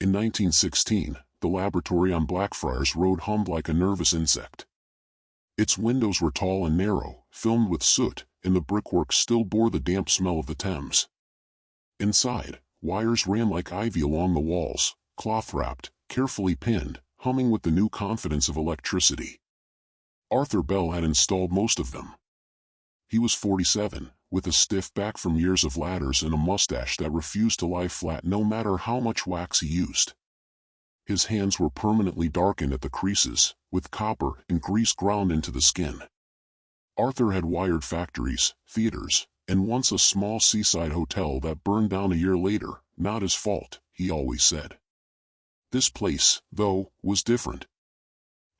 In 1916, the laboratory on Blackfriars Road hummed like a nervous insect. Its windows were tall and narrow, filmed with soot, and the brickwork still bore the damp smell of the Thames. Inside, wires ran like ivy along the walls, cloth-wrapped, carefully pinned, humming with the new confidence of electricity. Arthur Bell had installed most of them. He was 47, with a stiff back from years of ladders and a mustache that refused to lie flat no matter how much wax he used. His hands were permanently darkened at the creases, with copper and grease ground into the skin. Arthur had wired factories, theaters, and once a small seaside hotel that burned down a year later. Not his fault, he always said. This place, though, was different.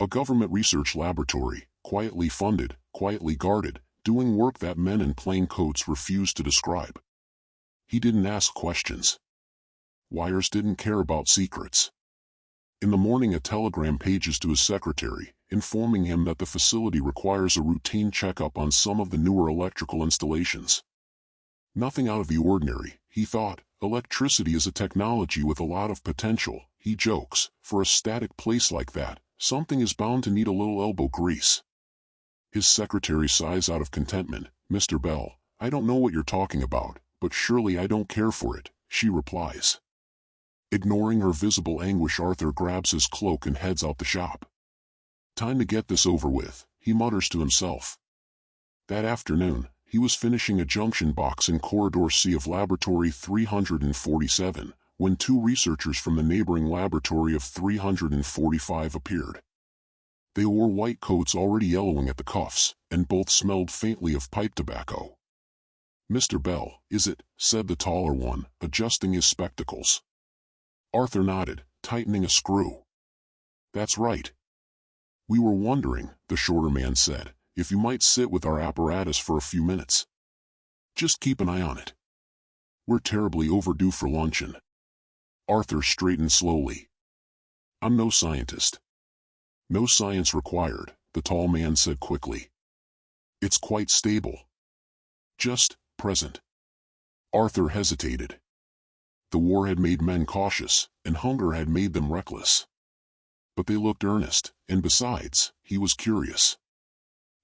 A government research laboratory, quietly funded, quietly guarded, doing work that men in plain coats refused to describe. He didn't ask questions. Wires didn't care about secrets. In the morning a telegram pages to his secretary, informing him that the facility requires a routine checkup on some of the newer electrical installations. Nothing out of the ordinary, he thought. Electricity is a technology with a lot of potential, he jokes. For a static place like that, something is bound to need a little elbow grease. His secretary sighs out of contentment. Mr. Bell, I don't know what you're talking about, but surely I don't care for it, she replies. Ignoring her visible anguish, Arthur grabs his cloak and heads out the shop. Time to get this over with, he mutters to himself. That afternoon, he was finishing a junction box in Corridor C of Laboratory 347, when two researchers from the neighboring laboratory of 345 appeared. They wore white coats already yellowing at the cuffs, and both smelled faintly of pipe tobacco. Mr. Bell, is it? Said the taller one, adjusting his spectacles. Arthur nodded, tightening a screw. That's right. We were wondering, the shorter man said, if you might sit with our apparatus for a few minutes. Just keep an eye on it. We're terribly overdue for luncheon. Arthur straightened slowly. I'm no scientist. No science required, the tall man said quickly. It's quite stable. Just present. Arthur hesitated. The war had made men cautious, and hunger had made them reckless. But they looked earnest, and besides, he was curious.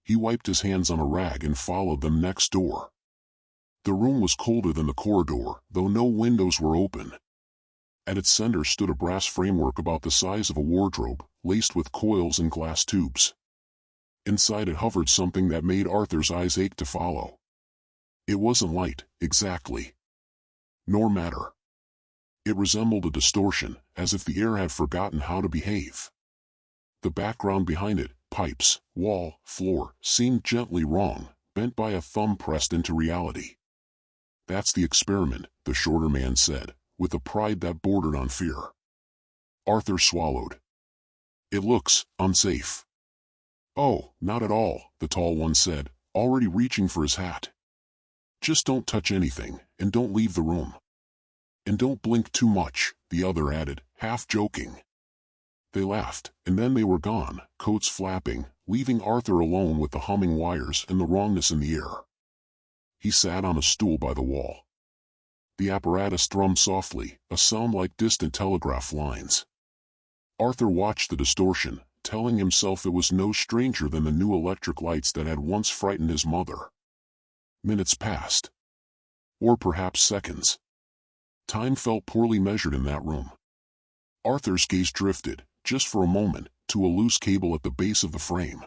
He wiped his hands on a rag and followed them next door. The room was colder than the corridor, though no windows were open. At its center stood a brass framework about the size of a wardrobe, laced with coils and glass tubes. Inside it hovered something that made Arthur's eyes ache to follow. It wasn't light, exactly. Nor matter. It resembled a distortion, as if the air had forgotten how to behave. The background behind it, pipes, wall, floor, seemed gently wrong, bent by a thumb pressed into reality. That's the experiment, the shorter man said, with a pride that bordered on fear. Arthur swallowed. It looks unsafe. Oh, not at all, the tall one said, already reaching for his hat. Just don't touch anything, and don't leave the room. And don't blink too much, the other added, half joking. They laughed, and then they were gone, coats flapping, leaving Arthur alone with the humming wires and the wrongness in the air. He sat on a stool by the wall. The apparatus thrummed softly, a sound like distant telegraph lines. Arthur watched the distortion, telling himself it was no stranger than the new electric lights that had once frightened his mother. Minutes passed. Or perhaps seconds. Time felt poorly measured in that room. Arthur's gaze drifted, just for a moment, to a loose cable at the base of the frame.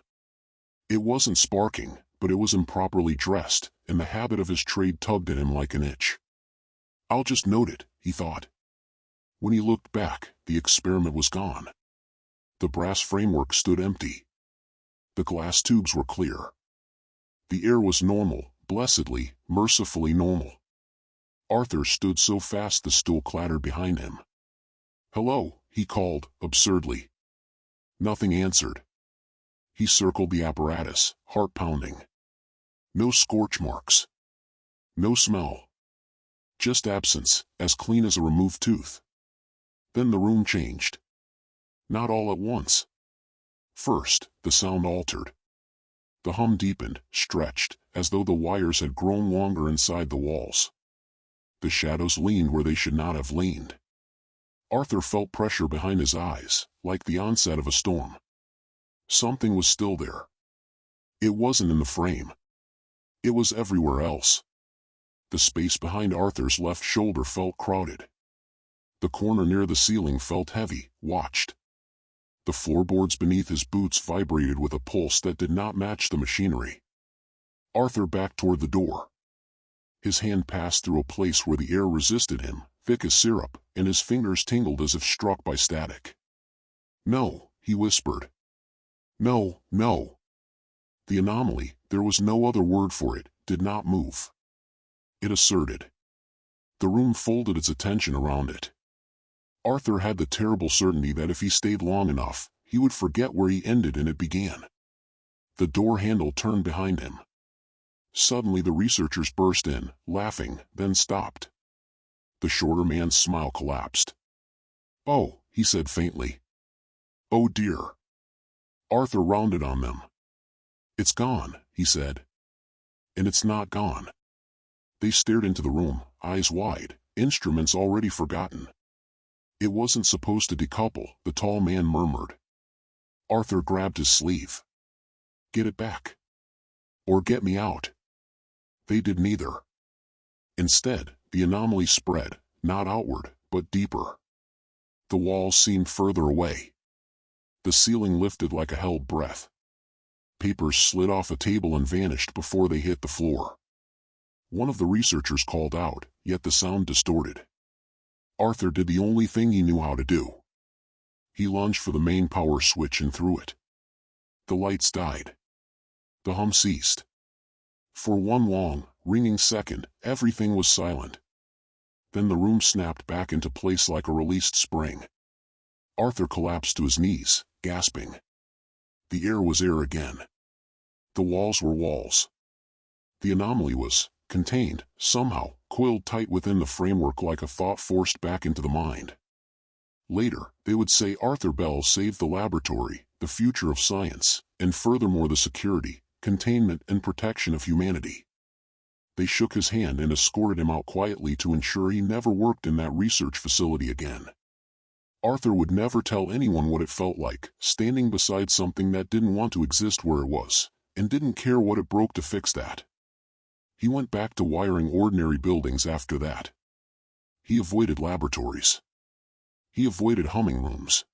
It wasn't sparking, but it was improperly dressed, and the habit of his trade tugged at him like an itch. I'll just note it, he thought. When he looked back, the experiment was gone. The brass framework stood empty. The glass tubes were clear. The air was normal, blessedly, mercifully normal. Arthur stood so fast the stool clattered behind him. Hello, he called, absurdly. Nothing answered. He circled the apparatus, heart pounding. No scorch marks. No smell. Just absence, as clean as a removed tooth. Then the room changed. Not all at once. First, the sound altered. The hum deepened, stretched, as though the wires had grown longer inside the walls. The shadows leaned where they should not have leaned. Arthur felt pressure behind his eyes, like the onset of a storm. Something was still there. It wasn't in the frame. It was everywhere else. The space behind Arthur's left shoulder felt crowded. The corner near the ceiling felt heavy, watched. The floorboards beneath his boots vibrated with a pulse that did not match the machinery. Arthur backed toward the door. His hand passed through a place where the air resisted him, thick as syrup, and his fingers tingled as if struck by static. "No," he whispered. "No, no." The anomaly, there was no other word for it, did not move. It asserted. The room folded its attention around it. Arthur had the terrible certainty that if he stayed long enough, he would forget where he ended and it began. The door handle turned behind him. Suddenly the researchers burst in, laughing, then stopped. The shorter man's smile collapsed. "Oh," he said faintly. "Oh dear." Arthur rounded on them. "It's gone," he said. "And it's not gone." They stared into the room, eyes wide, instruments already forgotten. "It wasn't supposed to decouple," the tall man murmured. Arthur grabbed his sleeve. "Get it back. Or get me out." They did neither. Instead, the anomaly spread, not outward, but deeper. The walls seemed further away. The ceiling lifted like a held breath. Papers slid off a table and vanished before they hit the floor. One of the researchers called out, yet the sound distorted. Arthur did the only thing he knew how to do. He lunged for the main power switch and threw it. The lights died. The hum ceased. For one long, ringing second, everything was silent. Then the room snapped back into place like a released spring. Arthur collapsed to his knees, gasping. The air was air again. The walls were walls. The anomaly was contained, somehow, coiled tight within the framework like a thought forced back into the mind. Later, they would say Arthur Bell saved the laboratory, the future of science, and furthermore the security, containment and protection of humanity. They shook his hand and escorted him out quietly to ensure he never worked in that research facility again. Arthur would never tell anyone what it felt like, standing beside something that didn't want to exist where it was, and didn't care what it broke to fix that. He went back to wiring ordinary buildings after that. He avoided laboratories. He avoided humming rooms.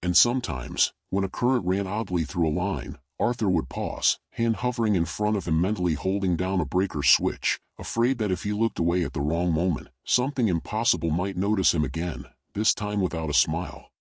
And sometimes, when a current ran oddly through a line, Arthur would pause, hand hovering in front of him mentally holding down a breaker switch, afraid that if he looked away at the wrong moment, something impossible might notice him again, this time without a smile.